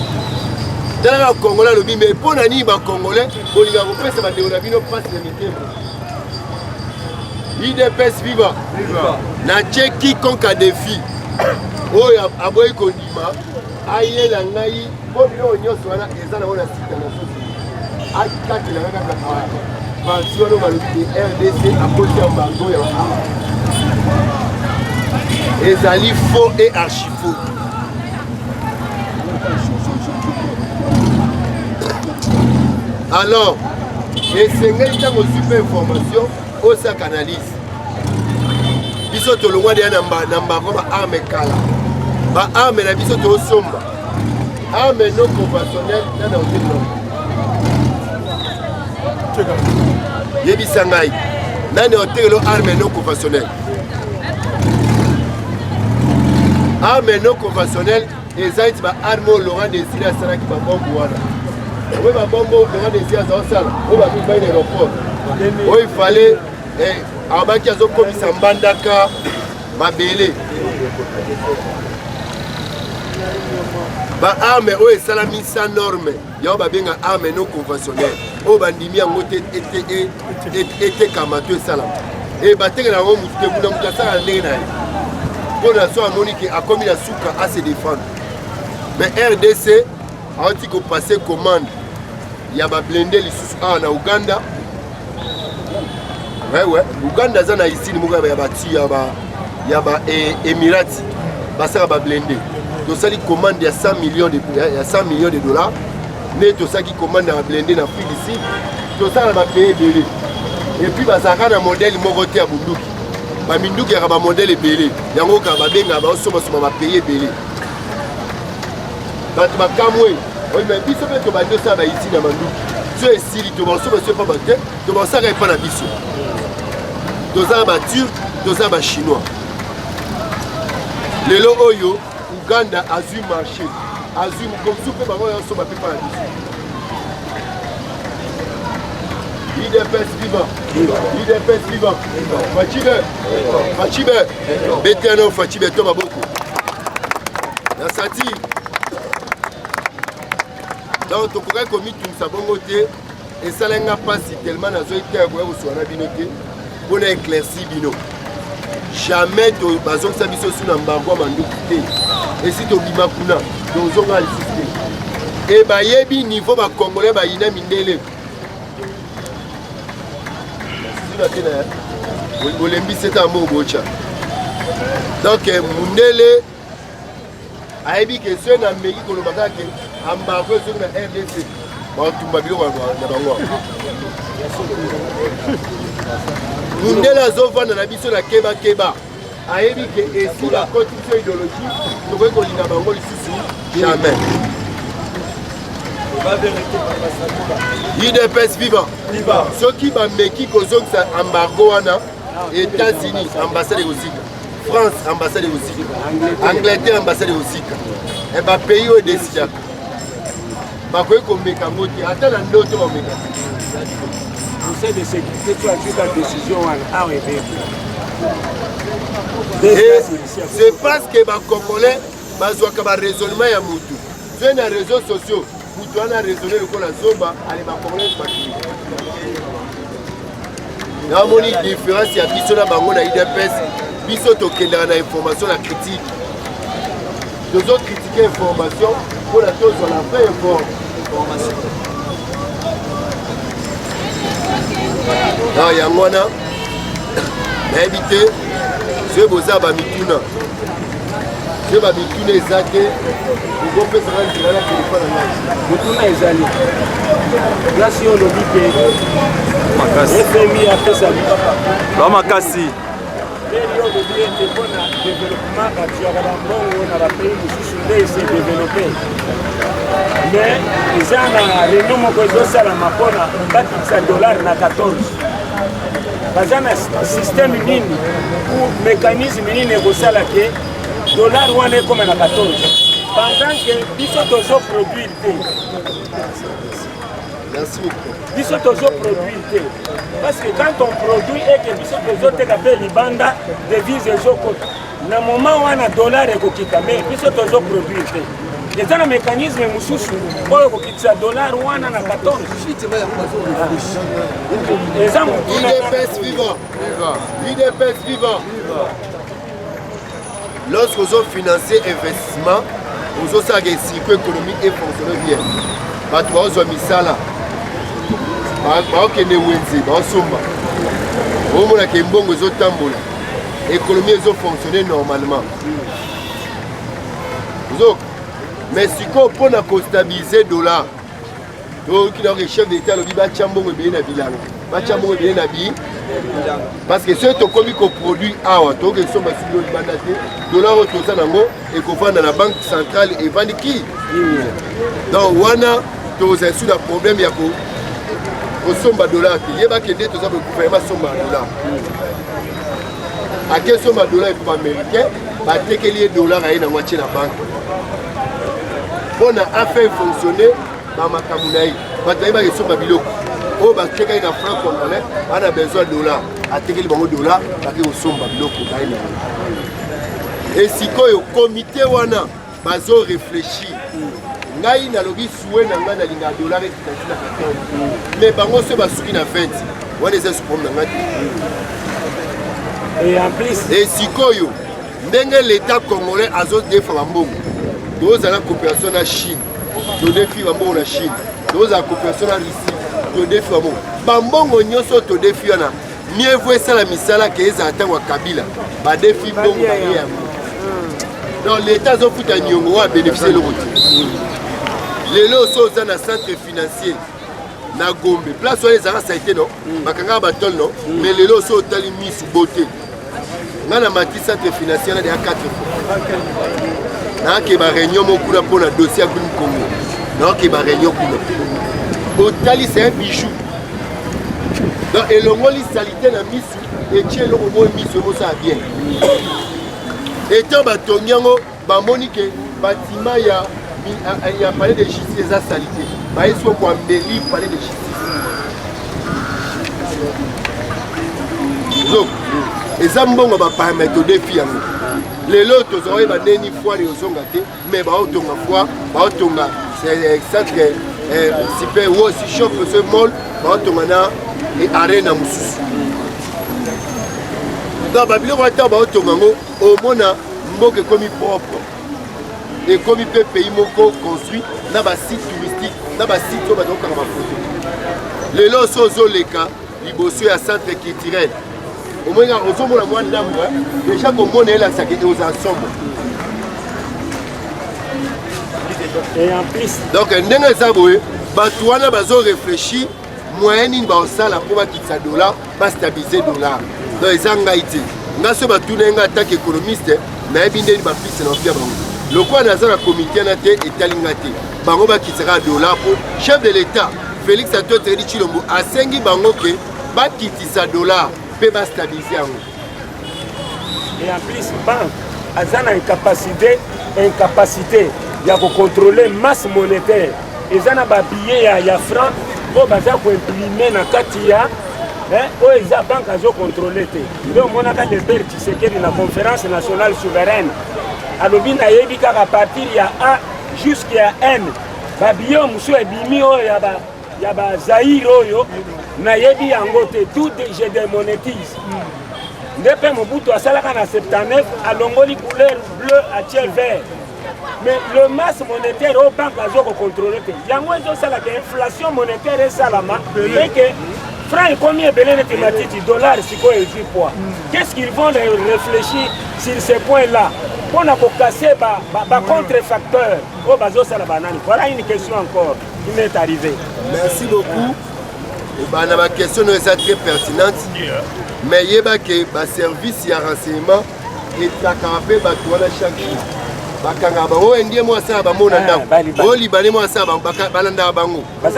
talaka congolais alobi mais mpo na nini bacongolais olinga kopesa bandeko na bino mpasi na mitema IDPS viva na tie quiconque a défi oyo aboyi kondima ayela ngai mpo biloko nyonso wana eza nango na site na sosi akatelaka kaka bansi wana balobi RDC akoti ya mbango ya ezali faux et archi faux alors esengeli ntango super information osaka analyse biso tolongwa deya na mbango baarme kala baarme na biso toosomba arme non conventionnel nana oteleloko yebisa ngai nani otekelo arme non conventionnel arme non conventionnel eza iti baarme oyo Laurent Désiré asalaki babombo wana oyo babombo Laurent Désiré azaosala oyo babibai na aéroport oyo ifale abaki azokomisa mbandaka mabele baarme oyo esalami sa norme yango babenga arme non conventionnelle oyo bandimi yango te etekama to esalama batekela yango motu te kuna motu asala ndenge na ye mpo na so amoni ke akomi na suka ase défendre mais RDC aoti kopase commande ya bablende lisusu awa na Uganda Uganda aza na isini moko ya bati ya ba Emirati basaka bablende tosali commande ya 100 millions de dollars ne tosaki commande ya bablende na Afrique du Sud tosala bapaye ebele epuis bazalaka na modele moko te ya bunduki baminduki yaka bamodele ebele yango kaka babengaka baosomasoma bapaye ebele bato bakamwe oyo biso mpe tobandi osala baiti na manduki so esili tobaosomasi epa bate tobasaka epa na biso toza baturc toza bachinois lelo oyo Uganda azwi marché azwi mokosu mpe bango yosomba mpe pa na biso IDPS vivant IDPS vivant Fachibe beteno Fachibe to maboko na sati donc tokokai komitumisa bongo te esalenga mpasi tellement nazoi te yakoya kosuwa na bino te mpona éclairci bino jamais bazongisa biso su na mbango ya manduki te esi tobima kuna tozonga lisusu te e bayebi niveau bacongolais bayina mindele olembisi ete yango obocha donc mundele ayebi ke so na meki koloba kaka ke ambargo ezoki na RDC baotumba biloko na bango mundele azovanda na biso na kebakeba ayebi ke esi bakoti biso idéologie tokoki kolinga bango lisusu jamais IDPS vivant soki bameki kozongisa embargo wana États-Unis ambassade ekozika France ambassade ekozika Angleterre ambassade ekozika e bapays oyo edesidaka bakoki komeka ngo te ata na ndoto bameka Conseil de sécurité tu as pris ta décision en c'est parce que bacongolais bazwaka baraisonnement ya mutu so na réseaux sociaux mutu wana raisonner lokola zoba ale bacongolais bakili namoni différence ya biso na bango na IDPS biso tokendaka na information na critique tozocritique information mpona tozwa la vraie informe Non, il y a un mois, éviter, je vais vous avoir mituna. Je vais mituna exacte. Vous pouvez se rendre là, téléphone. Mituna ezali. Là, si on le dit que FMI a fait ça. Là, Makassi. On le dit que pour le développement, tu as un pays qui s'est développé. Mais ils ont $14 na 14. Un système mini ou mécanisme mini négocial que dollar est comme na 14. Pendant que biso toujours produit. Merci beaucoup. Biso toujours produit. Parce que quand on produit et que biso toujours te libanda devise ezoko. Na moment où on a dollar et kokika mais biso toujours produit. Il y a un mécanisme qui est dollar ou na 14. L'IDPS vivant. L'IDPS vivant. Lorsque vous avez financé investissement, vous avez un circuit économique et fonctionne bien. Vous avez mis ça là. Vous avez mis ça là. L'économie a fonctionné normalement. Mais si on peut stabiliser le dollar, le chef d'État va parce que ceux qui produit dollar et qu'on vend dans la banque centrale et vend qui. Donc, on a sous le problème, il y a un dollar. Il y a un dollar. À quel somme de dollars pour américain, il y a un dollar à la moitié de la banque. On a fait fonctionner dans ma camoulaï. Maintenant, il y a un biloko. Oh, bah, quelqu'un a franc congolais, on a besoin de dollars. À tel dollar, il y a un sombre biloko. Et si le comité wana bazo réfléchit, ngai na lobi soué na ngana linga dollar et mais bango se basuki na 20. Wana c'est ce problème ngati. Et en plus, et si koyo ndenge l'état congolais azo défendre mbongo. Nous avons la coopération en Chine, nous défions la Chine, nous avons la coopération en Russie, nous défions la Bambongo nyoso to défi na mieux vaut ça la misala que les attends wa Kabila, ba défi bongo ya. Donc l'état zo futa nyongo a bénéficier le route. Les lots sont dans un centre financier na Gombe. Place où les arts ça a été non, bakanga batol non, mais les lots sont tali mis sous beauté. Ngana mati centre financier na de 4 fois. Donc, il y a une réunion pour le dossier à Congo. Donc, il y a une réunion pour le Otali, c'est un bijou. Donc, et le mot salité na misu, et tiens le mot misu, ça bien. Et tant que Tonyango, Monique, bâtiment, il y a parlé de justice et de salité. Il faut qu'on embellit parler de justice. Donc, et ça me va permettre de défier. Les lots, ils ont des fois les ozongate, mais ils ont des fois, c'est centre super haut, si choc ce mall, ils ont des arènes à Moussous. Dans la Bible, ils ont au moins un comme propre. Et comme il peut payer construit, dans un site touristique, dans un site où ils ont des photos. Les lots sont les cas, ils bossent à centre culturel. Au moins, on a moins d'amour. Déjà, comme on est là, ça qui est aux ensembles. Et en plus. Donc, nous avons réfléchi, moyen de faire ça pour quitter le dollar, pour stabiliser le dollar. Donc, ils ont été. Nous avons tout en attaque économiste, mais nous avons piste dans le fiable. Le quoi, nous avons un comité et talingate. Bango va quitter le dollar pour chef de l'État, Félix Antoine Chilombo, a 5 bango qui va quitter le dollar. Peut stabiliser. Et en plus, banque a une incapacité de contrôler masse monétaire. Ils ont un billet à franc pour imprimer dans Katia. Ils ont banque à contrôler. Donc, on a des pertes qui sont la conférence nationale souveraine. À l'obina, à partir de A jusqu'à N. Babio, monsieur, Bimi, il y a Zahir, nayebi yangote tout je démonétise. Depuis Mobutu a salaka na 79 a longoli couleur bleu à tiers vert. mais le masse monétaire au banque a contrôlé. Il y a moins de ça, l'inflation monétaire est salama, et que franc et combien de dollars, c'est quoi le poids. Qu'est-ce qu'ils vont réfléchir sur ces points-là? On a cassé les contrefacteurs. Voilà une question encore qui m'est arrivée. Merci beaucoup. Ma question est très pertinente. Mais il y a un service de renseignement et traqué chaque jour. Mais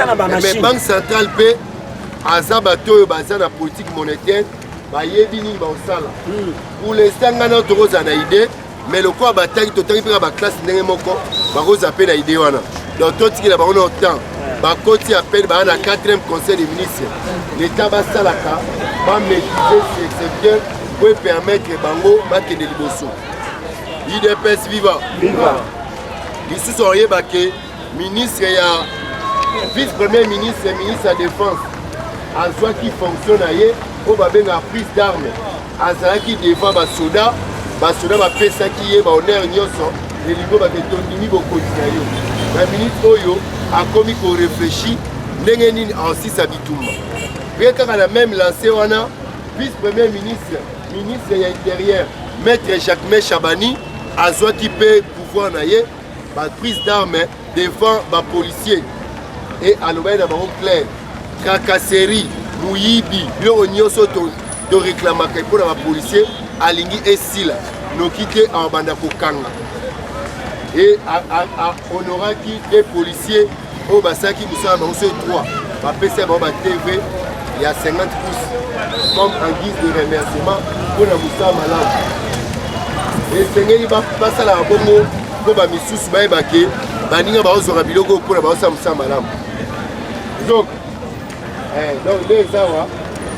la Banque centrale peut avoir la politique monétaire. Pour l'instant, on a une idée. Mais le quoi bataille total pour la classe n'est pas encore bah appelle l'idée wana donc tout ce qui est là-bas on a temps bah côté appelle bah la 4e conseil des ministres l'état va salaka va maîtriser ces secteurs pour permettre bango bah que de liboso IDPS viva ils se sont rien bah que ministre et vice-premier ministre et ministre de la défense à soi qui fonctionne ailleurs au bah ben la prise d'armes à ça qui défend bah soda basoda bapesaki ye bahonneur nyonso elingo baketondimi bokonzi na yo na ministre oyo akomi koreflechi ndenge nini aosisa bitumba mpe kaka na même lancé wana vice-premier ministre ya intérieur maître Jacquemain Chabani azwaki mpe pouvoir na ye baprise d'arme devant bapolicier e alobaki na bango clair tracasserie moyibi biloko nyonso toreklamaka mpo na bapolicier alingi esila noki te abanda kokanga et honoraki des policiers au basaki musala bango so 3 bapesa bango ba TV il y a 50 pouces comme en guise de remerciement pour la musala malamu et sengeli basala bongo po ba misusu bayebake baninga bazozwaka biloko mpona bazosala musala malamu donc les awa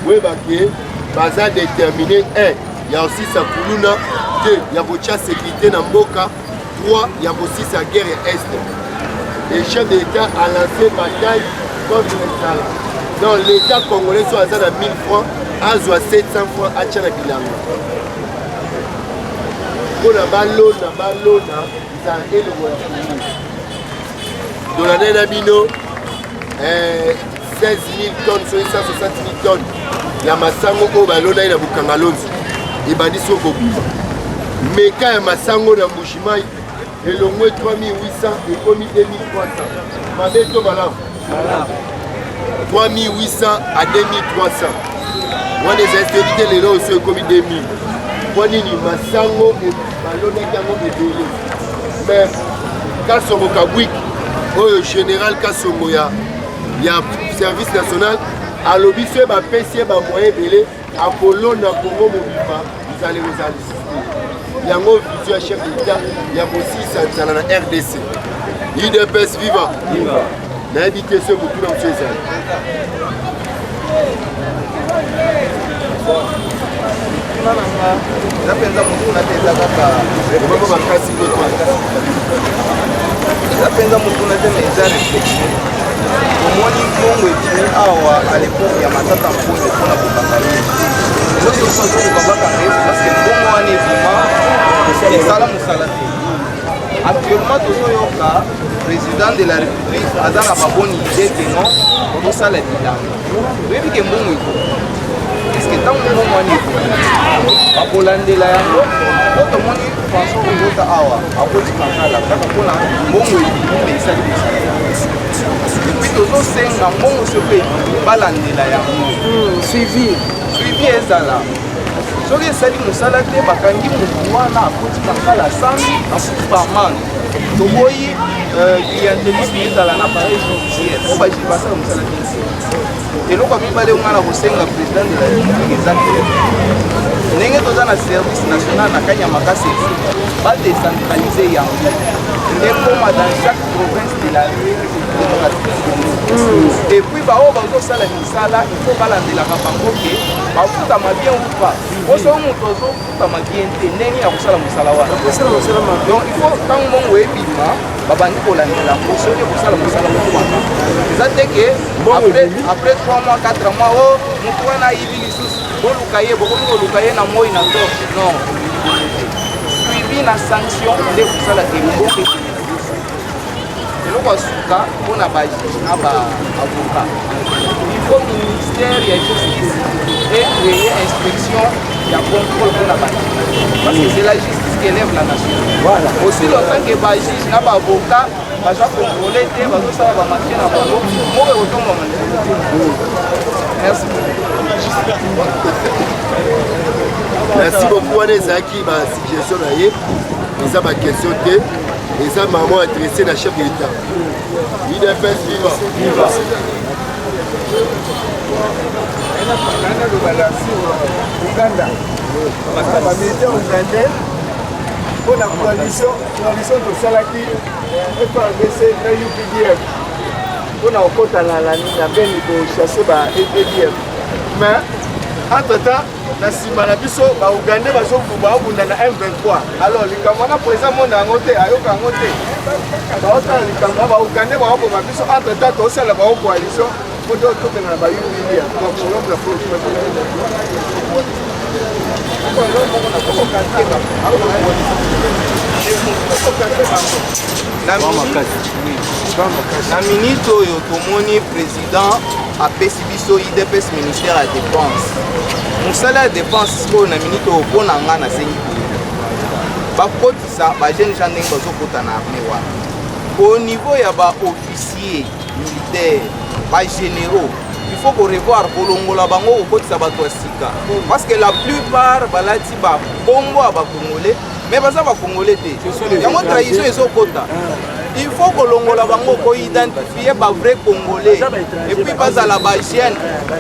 boyebake baza déterminé 1 il y a aussi sa kuluna 2 il y a votre sécurité dans Mboka 3 il y a aussi sa guerre est le chef de l'État a lancé bataille contre l'État donc l'État congolais soit à 1000 francs à 700 francs à Tchana Bilanga pour la balona ça est le dans l'année d'Abino 16 000 tonnes 160 000 tonnes ya masango ko balona ina bukangalonzo ebandi soko biba meka ya masango na Mbushimai elongwe 3800 ekomi 2300 mabeto malamu 3800 à 2300 wana ezalite lelo oso ekomi 2000 kwa nini masango balona yango ebele mais Kasongo Kabwiki oyo général Kasongo ya service national alobi so bapesi ba moyen ebele akolona Congo mobimba ezali kozali yango vision ya chef d'État ya kosisa nzala na RDC IDPS viva nayebi te so motu na mosu ezali napenza mutuna te eza kaka makasi napenza mutuna te na eza réflexion omoni mbongo etimi awa à l'époque ya matata mponde mpona kokangala eloko sokoka bakanga esi parceke mbongo wana ebima esala mosala te actuellement tozoyoka président de la république aza na baboni idée ke non tozosala bilanga toyebi ke mbongo ekoki eske ntango mbongo wana ekoki bakolandela yango po tomoni François Kozota awa akoti makala kaka mpona mbongo ebimi me esali mosala epuis tozosenga mbongo soko ebimi balandela yango suivi ezala soki esali mosala te bakangi motu wana akoti makala asambi afuti bamande toboyi clientélisme ezala na pareil judiciaire po baji basala mosala te eloko ya mibale nga na kosenga président de la république eza te ndenge toza na service national na kanya makasi badecentralize yango ekoma dans chaque province de la république démocratique et puis baoyo bazosala misala ifo balandelaka bango ke bafutama bien ou pas oso moto ozofutama bien te ndenge ya kosala mosala wana donc ifo ntango mbongo ebima babandi kolandela yango soki kosala mosala mokomaka eza te ke après 3 mois 4 mois o motu wana ayibi lisusu boluka ye bokomi koluka ye na moi na torche non suivi na sanction nde kosala emboke eloko asuka mpona bajuge na baavocat il faut ministère ya justice ecréer inspection ya contrôle mpona bajuge parce que c'est la justice qui élève la nation. Voilà. Aussi longtemps que bajuge na baavocat baza contrôle te bazosala bamarché na bango moko ekotomba mandela. Merci merci beaucoup. wana ezalaki basuggestion na ye eza baquestion te eza mama adressé na chef de l'état UDPS viva Uganda bamilitaire ougandais mpona coalition tosalaki FARDC na UPDF mpona kokota na beni kochasse ba ADF mais entre-temps na nsima na biso baugandais baobunda na M23 alors likambo wana président monde yango te ayoka yango te baotala likambo baugandais baoboma biso entre-temps tosala bao coalition po tokenda na bayubilia na minute oyo tomoni président apesi biso UDPS ministère ya dépense mosala ya dépense sikoyo na minute oyo mpo na nga nasengi bakotisa bajeune gens ndenge bazokota na armée wana au niveau ya baofficier militaire bagénéraux il faut korevoir kolongola bango kokotisa bato ya sika parce que la plupart balati babombo ya bakongolais mais baza bakongolais te yango trahison ezokota il faut kolongola bango koidentifie bavrai congolais et puis bazala bajeune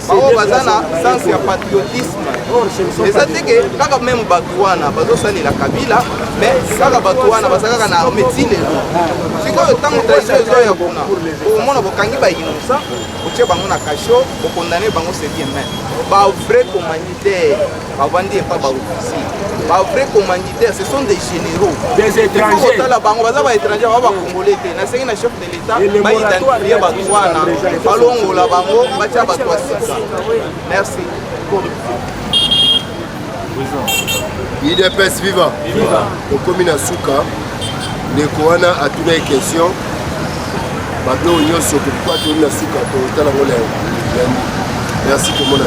bango baza na sens ya patriotisme eza te ke kaka meme bato wana bazosalela kabila mais kaka bato wana baza kaka na armée ti lelo sikoyo ntango trahison ezoya kuna omona bokangi bainocent otie bango na kasho okondane bango c'est bien mais bavrai commanditaire bavandi epa baofficier bavrai commanditaire ce sont des généraux des étrangers otala bango baza baétranger baba bakongolais te nasengi na chef de l'état baidentifie bato wana balongola bango batia bato ya sika merci UDPS viva okomi na suka ndeko wana atuna ye question babio nyonso pourquoi tomi na suka totala ngo leo merci komona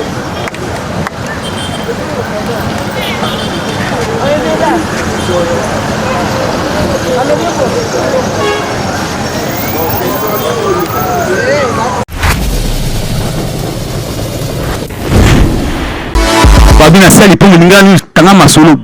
babina sali po ningani tanga masolo